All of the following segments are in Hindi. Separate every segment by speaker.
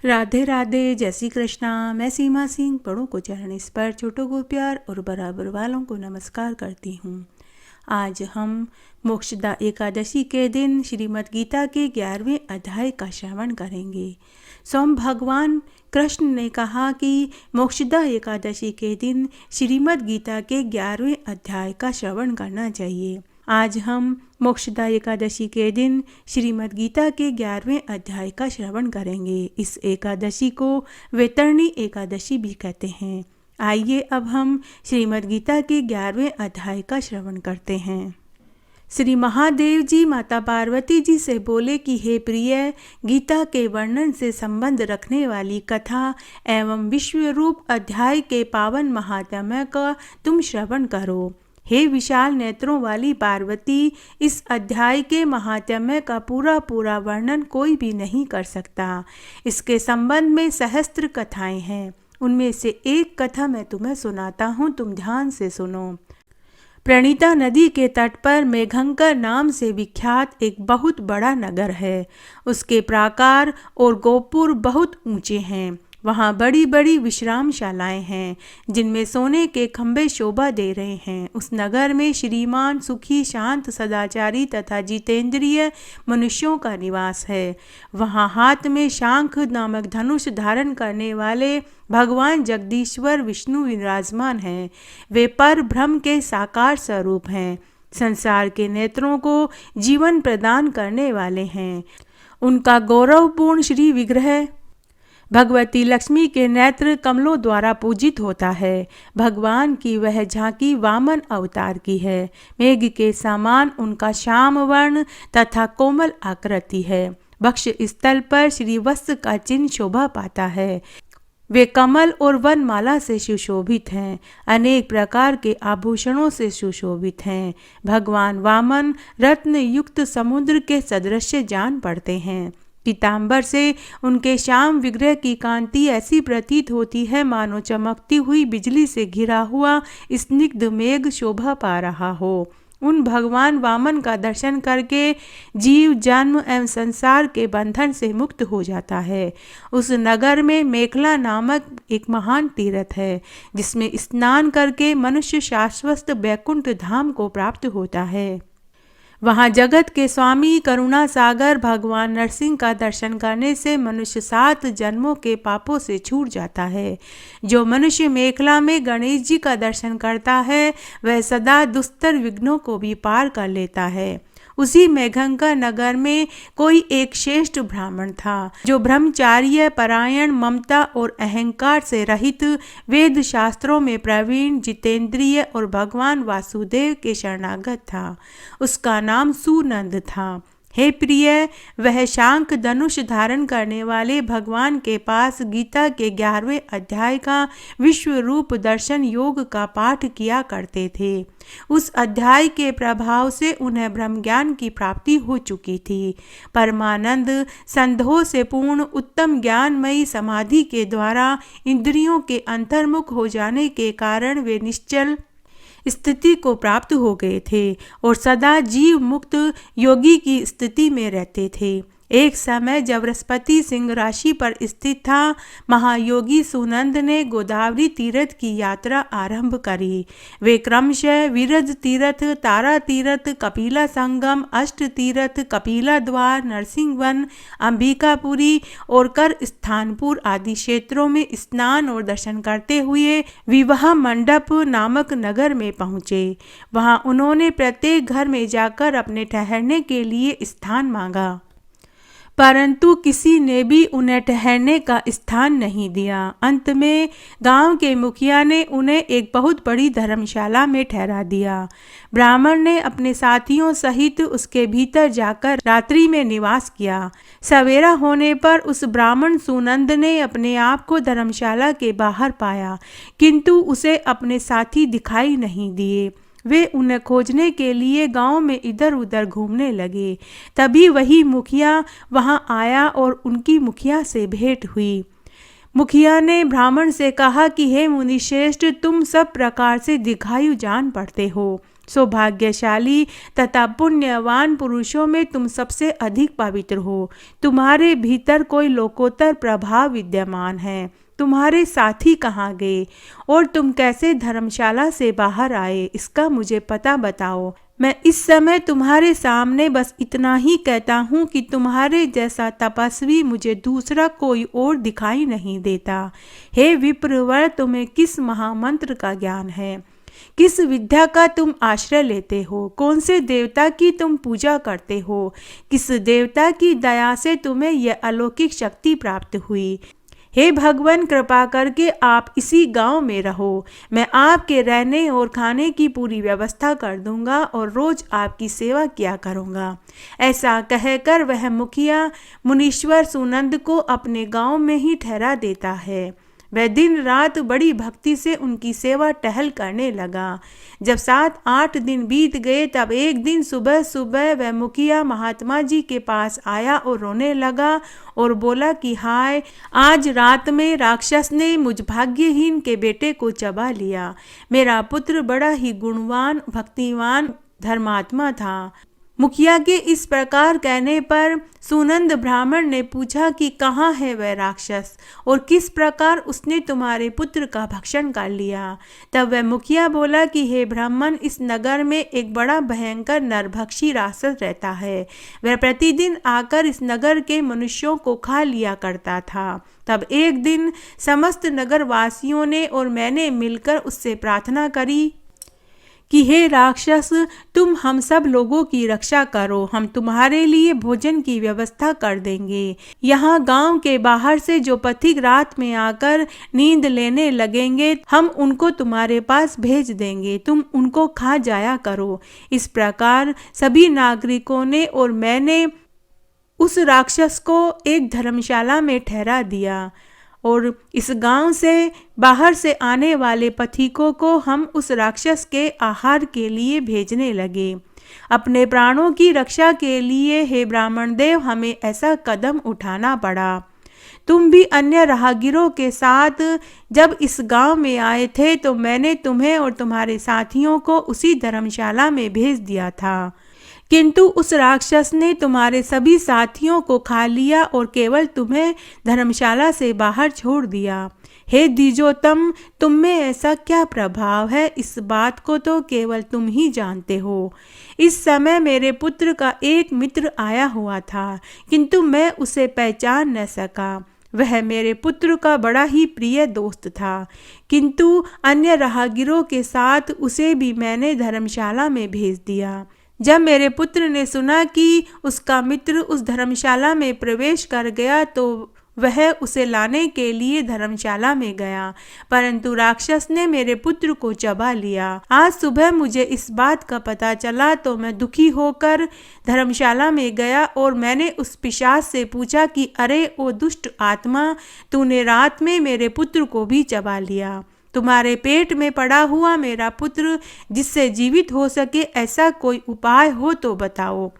Speaker 1: राधे राधे, जय श्री कृष्णा। मैं सीमा सिंह बड़ों को चरण स्पर्श, छोटों को प्यार और बराबर वालों को नमस्कार करती हूँ। आज हम मोक्षदा एकादशी के दिन श्रीमद् गीता के 11वें अध्याय का श्रवण करेंगे। सोम भगवान कृष्ण ने कहा कि मोक्षदा एकादशी के दिन श्रीमद् गीता के 11वें अध्याय का श्रवण करना चाहिए। आज हम मोक्षदा एकादशी के दिन श्रीमद् गीता के 11वें अध्याय का श्रवण करेंगे। इस एकादशी को वैतरणी एकादशी भी कहते हैं। आइए अब हम श्रीमद् गीता के 11वें अध्याय का श्रवण करते हैं। श्री महादेव जी माता पार्वती जी से बोले कि हे प्रिय, गीता के वर्णन से संबंध रखने वाली कथा एवं विश्व रूप अध्याय के पावन महात्म्य का तुम श्रवण करो। हे विशाल नेत्रों वाली पार्वती, इस अध्याय के महात्म्य का पूरा वर्णन कोई भी नहीं कर सकता। इसके संबंध में सहस्त्र कथाएं हैं। उनमें से एक कथा मैं तुम्हें सुनाता हूँ, तुम ध्यान से सुनो। प्रणीता नदी के तट पर मेघंकर नाम से विख्यात एक बहुत बड़ा नगर है। उसके प्राकार और गोपुर बहुत ऊंचे हैं। वहाँ बड़ी बड़ी विश्रामशालाएं हैं जिनमें सोने के खंभे शोभा दे रहे हैं। उस नगर में श्रीमान, सुखी, शांत, सदाचारी तथा जितेंद्रिय मनुष्यों का निवास है। वहाँ हाथ में शांख नामक धनुष धारण करने वाले भगवान जगदीश्वर विष्णु विराजमान हैं। वे पर ब्रह्म के साकार स्वरूप हैं। संसार के नेत्रों को जीवन प्रदान करने वाले हैं। उनका गौरवपूर्ण श्री विग्रह भगवती लक्ष्मी के नेत्र कमलों द्वारा पूजित होता है। भगवान की वह झांकी वामन अवतार की है। मेघ के समान उनका श्याम वर्ण तथा कोमल आकृति है। वक्ष स्थल पर श्रीवत्स का चिन्ह शोभा पाता है। वे कमल और वनमाला से सुशोभित हैं। अनेक प्रकार के आभूषणों से सुशोभित हैं। भगवान वामन रत्न युक्त समुद्र के सदृश जान पड़ते हैं। पीताम्बर से उनके श्याम विग्रह की कांति ऐसी प्रतीत होती है मानो चमकती हुई बिजली से घिरा हुआ स्निग्ध मेघ शोभा पा रहा हो। उन भगवान वामन का दर्शन करके जीव जन्म एवं संसार के बंधन से मुक्त हो जाता है। उस नगर में मेखला नामक एक महान तीर्थ है जिसमें स्नान करके मनुष्य शाश्वत वैकुंठ धाम को प्राप्त होता है। वहाँ जगत के स्वामी करुणा सागर भगवान नरसिंह का दर्शन करने से मनुष्य 7 जन्मों के पापों से छूट जाता है। जो मनुष्य मेखला में गणेश जी का दर्शन करता है वह सदा दुस्तर विघ्नों को भी पार कर लेता है। उसी मेघंकर नगर में कोई एक श्रेष्ठ ब्राह्मण था जो ब्रह्मचार्य परायण, ममता और अहंकार से रहित, वेद शास्त्रों में प्रवीण, जितेंद्रिय और भगवान वासुदेव के शरणागत था। उसका नाम सुनंद था। हे प्रिय, वह शांख धनुष धारण करने वाले भगवान के पास गीता के 11वें अध्याय का विश्व रूप दर्शन योग का पाठ किया करते थे। उस अध्याय के प्रभाव से उन्हें ब्रह्म ज्ञान की प्राप्ति हो चुकी थी। परमानंद संदेह से पूर्ण उत्तम ज्ञानमयी समाधि के द्वारा इंद्रियों के अंतर्मुख हो जाने के कारण वे निश्चल स्थिति को प्राप्त हो गए थे और सदा जीव मुक्त योगी की स्थिति में रहते थे। एक समय जब बृहस्पति सिंह राशि पर स्थित था, महायोगी सुनंद ने गोदावरी तीर्थ की यात्रा आरंभ करी। वे क्रमशः विरज तीर्थ, तारा तीर्थ, कपिला संगम, अष्ट तीर्थ, कपिला द्वार, नरसिंहवन, अंबिकापुरी और कर स्थानपुर आदि क्षेत्रों में स्नान और दर्शन करते हुए विवाह मंडप नामक नगर में पहुँचे। वहाँ उन्होंने प्रत्येक घर में जाकर अपने ठहरने के लिए स्थान मांगा, परंतु किसी ने भी उन्हें ठहरने का स्थान नहीं दिया। अंत में गांव के मुखिया ने उन्हें एक बहुत बड़ी धर्मशाला में ठहरा दिया। ब्राह्मण ने अपने साथियों सहित उसके भीतर जाकर रात्रि में निवास किया। सवेरा होने पर उस ब्राह्मण सुनंद ने अपने आप को धर्मशाला के बाहर पाया, किंतु उसे अपने साथी दिखाई नहीं दिए। वे उन्हें खोजने के लिए गांव में इधर उधर घूमने लगे। तभी वही मुखिया वहां आया और उनकी मुखिया से भेंट हुई। मुखिया ने ब्राह्मण से कहा कि हे मुनिश्रेष्ठ, तुम सब प्रकार से दीर्घायु जान पड़ते हो सौभाग्यशाली तथा पुण्यवान पुरुषों में तुम सबसे अधिक पवित्र हो। तुम्हारे भीतर कोई लोकोत्तर प्रभाव विद्यमान है। तुम्हारे साथी कहाँ गए और तुम कैसे धर्मशाला से बाहर आए, इसका मुझे पता बताओ। मैं इस समय तुम्हारे सामने बस इतना ही कहता हूँ कि तुम्हारे जैसा तपस्वी मुझे दूसरा कोई और दिखाई नहीं देता। हे विप्रवर, तुम्हें किस महामंत्र का ज्ञान है? किस विद्या का तुम आश्रय लेते हो? कौन से देवता की तुम पूजा करते हो? किस देवता की दया से तुम्हें यह अलौकिक शक्ति प्राप्त हुई? हे भगवान, कृपा करके आप इसी गांव में रहो। मैं आपके रहने और खाने की पूरी व्यवस्था कर दूंगा और रोज आपकी सेवा किया करूंगा। ऐसा कहकर वह मुखिया मुनीश्वर सुनंद को अपने गांव में ही ठहरा देता है। वह दिन रात बड़ी भक्ति से उनकी सेवा टहल करने लगा। जब 7-8 दिन बीत गए तब एक दिन सुबह सुबह वह मुखिया महात्मा जी के पास आया और रोने लगा और बोला कि हाय, आज रात में राक्षस ने मुझ भाग्यहीन के बेटे को चबा लिया। मेरा पुत्र बड़ा ही गुणवान, भक्तिवान, धर्मात्मा था। मुखिया के इस प्रकार कहने पर सुनंद ब्राह्मण ने पूछा कि कहाँ है वह राक्षस और किस प्रकार उसने तुम्हारे पुत्र का भक्षण कर लिया। तब वह मुखिया बोला कि हे ब्राह्मण, इस नगर में एक बड़ा भयंकर नरभक्षी राक्षस रहता है। वह प्रतिदिन आकर इस नगर के मनुष्यों को खा लिया करता था। तब एक दिन समस्त नगर वासियों ने और मैंने मिलकर उससे प्रार्थना करी कि हे राक्षस, तुम हम सब लोगों की रक्षा करो, हम तुम्हारे लिए भोजन की व्यवस्था कर देंगे। यहाँ गांव के बाहर से जो पथिक रात में आकर नींद लेने लगेंगे, हम उनको तुम्हारे पास भेज देंगे, तुम उनको खा जाया करो। इस प्रकार सभी नागरिकों ने और मैंने उस राक्षस को एक धर्मशाला में ठहरा दिया और इस गांव से बाहर से आने वाले पथिकों को हम उस राक्षस के आहार के लिए भेजने लगे। अपने प्राणों की रक्षा के लिए हे ब्राह्मण देव, हमें ऐसा कदम उठाना पड़ा। तुम भी अन्य राहगीरों के साथ जब इस गांव में आए थे तो मैंने तुम्हें और तुम्हारे साथियों को उसी धर्मशाला में भेज दिया था, किंतु उस राक्षस ने तुम्हारे सभी साथियों को खा लिया और केवल तुम्हें धर्मशाला से बाहर छोड़ दिया। हे द्विजोत्तम, तुम में ऐसा क्या प्रभाव है, इस बात को तो केवल तुम ही जानते हो। इस समय मेरे पुत्र का एक मित्र आया हुआ था, किंतु मैं उसे पहचान न सका। वह मेरे पुत्र का बड़ा ही प्रिय दोस्त था, किंतु अन्य राहगीरों के साथ उसे भी मैंने धर्मशाला में भेज दिया। जब मेरे पुत्र ने सुना कि उसका मित्र उस धर्मशाला में प्रवेश कर गया तो वह उसे लाने के लिए धर्मशाला में गया, परंतु राक्षस ने मेरे पुत्र को चबा लिया। आज सुबह मुझे इस बात का पता चला तो मैं दुखी होकर धर्मशाला में गया और मैंने उस पिशाच से पूछा कि अरे ओ दुष्ट आत्मा, तूने रात में मेरे पुत्र को भी चबा लिया। तुम्हारे पेट में पड़ा हुआ मेरा पुत्र जिससे जीवित हो सके, ऐसा कोई उपाय हो तो बताओ।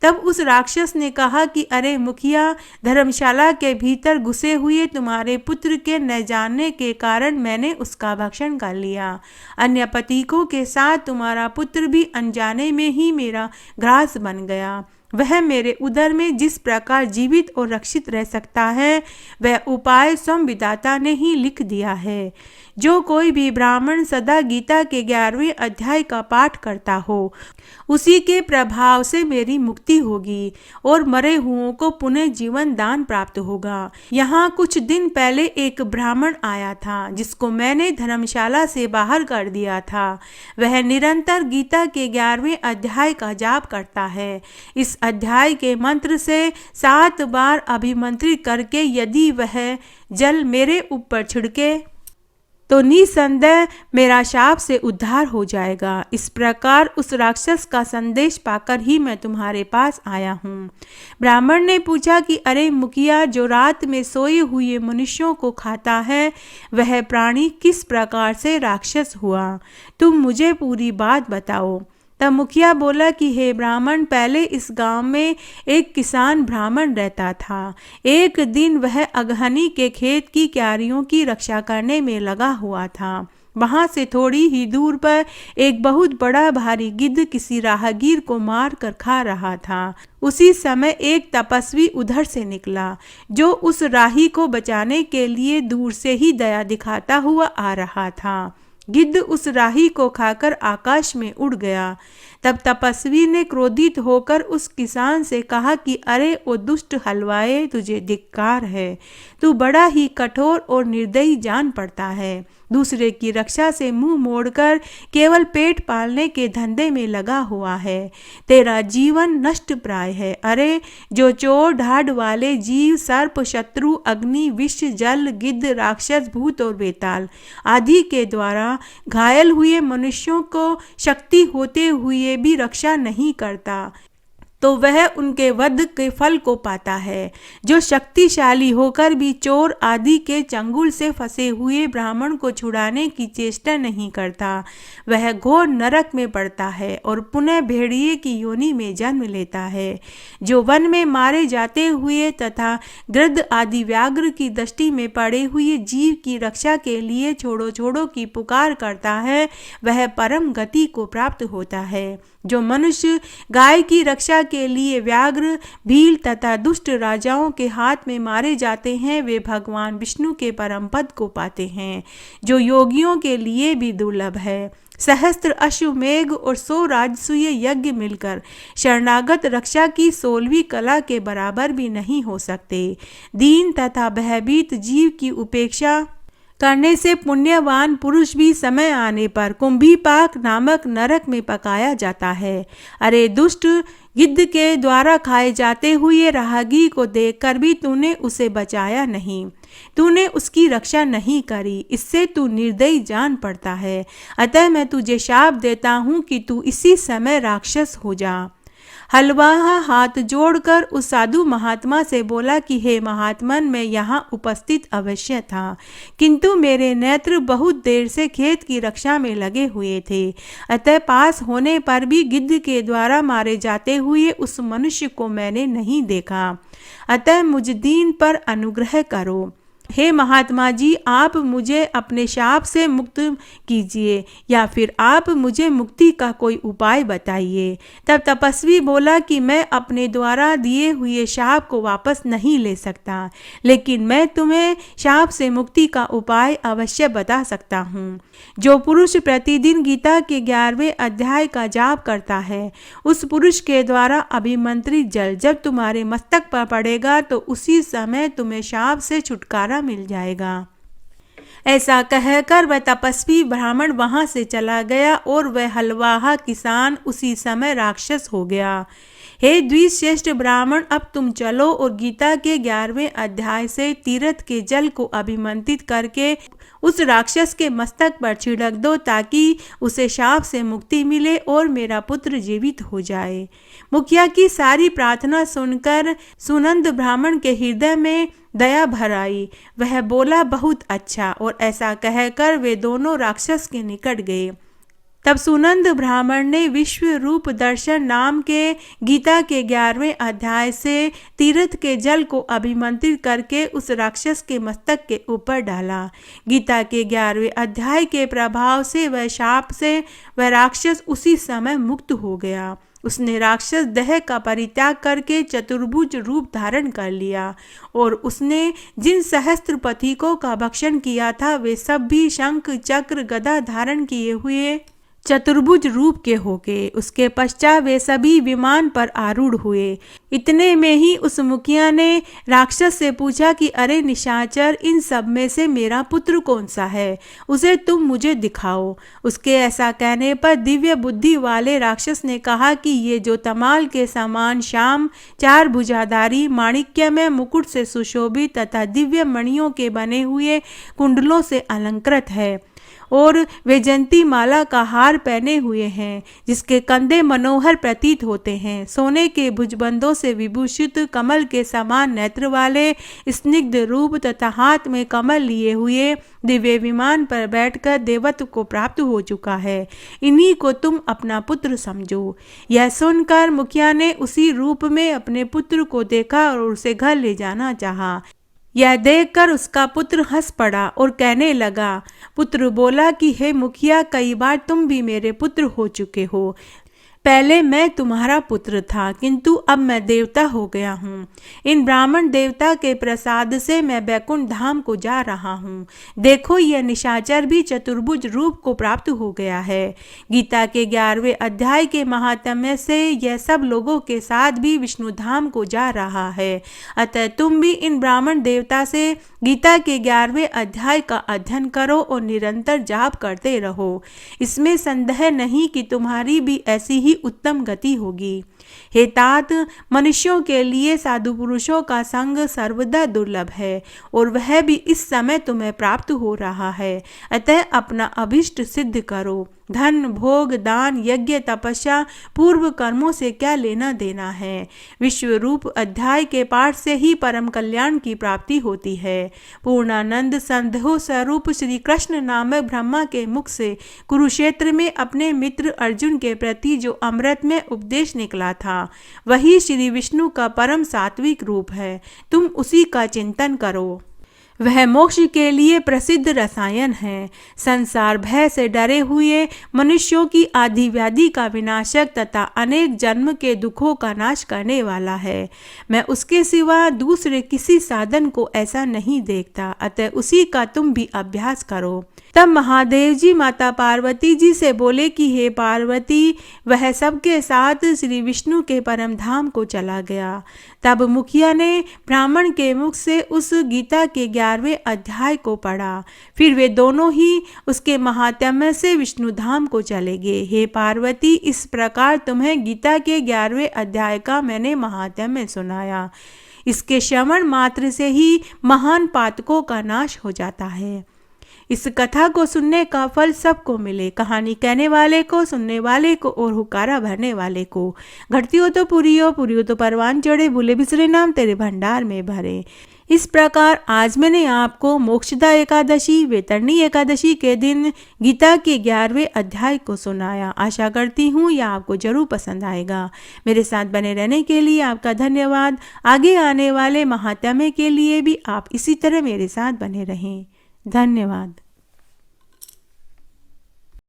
Speaker 1: तब उस राक्षस ने कहा कि अरे मुखिया, धर्मशाला के भीतर घुसे हुए तुम्हारे पुत्र के न जानने के कारण मैंने उसका भक्षण कर लिया। अन्य पथिकों के साथ तुम्हारा पुत्र भी अनजाने में ही मेरा ग्रास बन गया। वह मेरे उदर में जिस प्रकार जीवित और रक्षित रह सकता है, वह उपाय स्वयं विधाता ने ही लिख दिया है। जो कोई भी ब्राह्मण सदा गीता के 11वें अध्याय का पाठ करता हो, उसी के प्रभाव से मेरी मुक्ति होगी और मरे हुओं को पुनः जीवन दान प्राप्त होगा। यहाँ कुछ दिन पहले एक ब्राह्मण आया था जिसको मैंने धर्मशाला से बाहर कर दिया था। वह निरंतर गीता के 11वें अध्याय का जाप करता है। इस अध्याय के मंत्र से 7 बार अभिमंत्रित करके यदि वह जल मेरे ऊपर छिड़के तो निसंदेह मेरा शाप से उद्धार हो जाएगा। इस प्रकार उस राक्षस का संदेश पाकर ही मैं तुम्हारे पास आया हूँ। ब्राह्मण ने पूछा कि अरे मुखिया, जो रात में सोए हुए मनुष्यों को खाता है, वह प्राणी किस प्रकार से राक्षस हुआ? तुम मुझे पूरी बात बताओ। तब मुखिया बोला कि हे ब्राह्मण, पहले इस गांव में एक किसान ब्राह्मण रहता था। एक दिन वह अगहनी के खेत की क्यारियों की रक्षा करने में लगा हुआ था। वहां से थोड़ी ही दूर पर एक बहुत बड़ा भारी गिद्ध किसी राहगीर को मार कर खा रहा था। उसी समय एक तपस्वी उधर से निकला, जो उस राही को बचाने के लिए दूर से ही दया दिखाता हुआ आ रहा था। गिद्ध उस राही को खाकर आकाश में उड़ गया। तब तपस्वी ने क्रोधित होकर उस किसान से कहा कि अरे ओ दुष्ट हलवाए, तुझे धिक्कार है। तू बड़ा ही कठोर और निर्दयी जान पड़ता है। दूसरे की रक्षा से मुंह मोड़कर केवल पेट पालने के धंधे में लगा हुआ है। तेरा जीवन नष्ट प्राय है। अरे जो चोर ढाढ़ वाले जीव, सर्प, शत्रु, अग्नि, विष, जल, गिद्ध, राक्षस, भूत और बेताल आदि के द्वारा घायल हुए मनुष्यों को शक्ति होते हुए भी रक्षा नहीं करता, तो वह उनके वध के फल को पाता है। जो शक्तिशाली होकर भी चोर आदि के चंगुल से फंसे हुए ब्राह्मण को छुड़ाने की चेष्टा नहीं करता, वह घोर नरक में पड़ता है और पुनः भेड़िए की योनि में जन्म लेता है। जो वन में मारे जाते हुए तथा गृध्र आदि व्याघ्र की दृष्टि में पड़े हुए जीव की रक्षा के लिए छोड़ो छोड़ो की पुकार करता है, वह परम गति को प्राप्त होता है। जो मनुष्य गाय की रक्षा के लिए व्याघ्र, भील तथा दुष्ट राजाओं के हाथ में मारे जाते हैं, वे भगवान विष्णु के परम पद को पाते हैं, जो योगियों के लिए भी दुर्लभ है। सहस्त्र अश्वमेघ और 100 राजसूय यज्ञ मिलकर शरणागत रक्षा की 16वीं कला के बराबर भी नहीं हो सकते। दीन तथा भयभीत जीव की उपेक्षा करने से पुण्यवान पुरुष भी समय आने पर कुंभीपाक नामक नरक में पकाया जाता है। अरे दुष्ट, गिद्ध के द्वारा खाए जाते हुए राहगीर को देखकर भी तूने उसे बचाया नहीं, तूने उसकी रक्षा नहीं करी, इससे तू निर्दयी जान पड़ता है। अतः मैं तुझे शाप देता हूँ कि तू इसी समय राक्षस हो जा। हलवाहा हाथ जोड़कर उस साधु महात्मा से बोला कि हे महात्मन, मैं यहाँ उपस्थित अवश्य था, किंतु मेरे नेत्र बहुत देर से खेत की रक्षा में लगे हुए थे। अतः पास होने पर भी गिद्ध के द्वारा मारे जाते हुए उस मनुष्य को मैंने नहीं देखा। अतः मुझ दीन पर अनुग्रह करो। हे महात्मा जी, आप मुझे अपने शाप से मुक्त कीजिए या फिर आप मुझे मुक्ति का कोई उपाय बताइए। तब तपस्वी बोला कि मैं अपने द्वारा दिए हुए शाप को वापस नहीं ले सकता, लेकिन मैं तुम्हें शाप से मुक्ति का उपाय अवश्य बता सकता हूँ। जो पुरुष प्रतिदिन गीता के 11वें अध्याय का जाप करता है, उस पुरुष के द्वारा अभिमंत्रित जल जब तुम्हारे मस्तक पर पड़ेगा तो उसी समय तुम्हें शाप से छुटकारा मिल जाएगा। ऐसा कहकर वह तपस्वी ब्राह्मण वहां से चला गया और वह हलवाहा किसान उसी समय राक्षस हो गया। हे द्विश्रेष्ठ ब्राह्मण, अब तुम चलो और गीता के 11वें अध्याय से तीर्थ के जल को अभिमंत्रित करके उस राक्षस के मस्तक पर छिड़क दो, ताकि उसे शाप से मुक्ति मिले और मेरा पुत्र जीवित हो जाए। मुखिया की सारी प्रार्थना सुनकर सुनंद ब्राह्मण के हृदय में दया भर आई। वह बोला, बहुत अच्छा, और ऐसा कहकर वे दोनों राक्षस के निकट गए। तब सुनंद ब्राह्मण ने विश्व रूप दर्शन नाम के गीता के 11वें अध्याय से तीर्थ के जल को अभिमंत्रित करके उस राक्षस के मस्तक के ऊपर डाला। गीता के 11वें अध्याय के प्रभाव से वह शाप से वह राक्षस उसी समय मुक्त हो गया। उसने राक्षस देह का परित्याग करके चतुर्भुज रूप धारण कर लिया और उसने जिन सहस्त्र पथिकों का भक्षण किया था, वे सब भी शंख, चक्र, गदा धारण किए हुए चतुर्भुज रूप के हो गए। उसके पश्चात वे सभी विमान पर आरूढ़ हुए। इतने में ही उस मुखिया ने राक्षस से पूछा कि अरे निशाचर, इन सब में से मेरा पुत्र कौन सा है, उसे तुम मुझे दिखाओ। उसके ऐसा कहने पर दिव्य बुद्धि वाले राक्षस ने कहा कि ये जो तमाल के समान श्याम, 4 भुजाधारी, माणिक्यमय मुकुट से सुशोभित तथा दिव्य मणियों के बने हुए कुंडलों से अलंकृत है और वैजयंती माला का हार पहने हुए हैं, जिसके कंधे मनोहर प्रतीत होते हैं, सोने के भुजबंदों से विभूषित, कमल के समान नेत्र वाले, स्निग्ध रूप तथा हाथ में कमल लिए हुए दिव्य विमान पर बैठकर देवत्व को प्राप्त हो चुका है। इन्हीं को तुम अपना पुत्र समझो। यह सुनकर मुखिया ने उसी रूप में अपने पुत्र को देखा और उसे घर ले जाना चाहा। यह देखकर उसका पुत्र हंस पड़ा और कहने लगा। पुत्र बोला कि हे मुखिया, कई बार तुम भी मेरे पुत्र हो चुके हो। पहले मैं तुम्हारा पुत्र था, किंतु अब मैं देवता हो गया हूँ। इन ब्राह्मण देवता के प्रसाद से मैं बैकुंठ धाम को जा रहा हूँ। देखो, यह निशाचर भी चतुर्भुज रूप को प्राप्त हो गया है। गीता के 11वें अध्याय के महात्म्य से यह सब लोगों के साथ भी विष्णु धाम को जा रहा है। अतः तुम भी इन ब्राह्मण देवता से गीता के 11वें अध्याय का अध्ययन करो और निरंतर जाप करते रहो। इसमें संदेह नहीं कि तुम्हारी भी ऐसी ही उत्तम गति होगी। हे तात, मनुष्यों के लिए साधु पुरुषों का संग सर्वदा दुर्लभ है और वह भी इस समय तुम्हें प्राप्त हो रहा है। अतः अपना अभिष्ट सिद्ध करो। धन, भोग, दान, यज्ञ, तपस्या, पूर्व कर्मों से क्या लेना देना है। विश्व रूप अध्याय के पाठ से ही परम कल्याण की प्राप्ति होती है। पूर्णानंद संदेहो स्वरूप श्री कृष्ण नामक ब्रह्मा के मुख से कुरुक्षेत्र में अपने मित्र अर्जुन के प्रति जो अमृत में उपदेश निकला था, वही श्री विष्णु का परम सात्विक रूप है। तुम उसी का चिंतन करो। वह मोक्ष के लिए प्रसिद्ध रसायन है। संसार भय से डरे हुए मनुष्यों की आदि व्याधि का विनाशक तथा अनेक जन्म के दुखों का नाश करने वाला है। मैं उसके सिवा दूसरे किसी साधन को ऐसा नहीं देखता। अतः उसी का तुम भी अभ्यास करो। तब महादेव जी माता पार्वती जी से बोले कि हे पार्वती, वह सबके साथ श्री विष्णु के परम धाम को चला गया। तब मुखिया ने ब्राह्मण के मुख से उस गीता के 11वें अध्याय को पढ़ा। फिर वे दोनों ही उसके महात्म्य से विष्णु धाम को चले गए। हे पार्वती, इस प्रकार तुम्हें गीता के 11वें अध्याय का मैंने महात्म्य सुनाया। इसके श्रवण मात्र से ही महान पातकों का नाश हो जाता है। इस कथा को सुनने का फल सबको मिले, कहानी कहने वाले को, सुनने वाले को और हुकारा भरने वाले को। घटती हो तो पूरी हो तो परवान चढ़े, भूले बिसरे नाम तेरे भंडार में भरे। इस प्रकार आज मैंने आपको मोक्षदा एकादशी, वैतरणी एकादशी के दिन गीता के 11वें अध्याय को सुनाया। आशा करती हूँ यह आपको जरूर पसंद आएगा। मेरे साथ बने रहने के लिए आपका धन्यवाद। आगे आने वाले महात्म्य के लिए भी आप इसी तरह मेरे साथ बने रहें। धन्यवाद।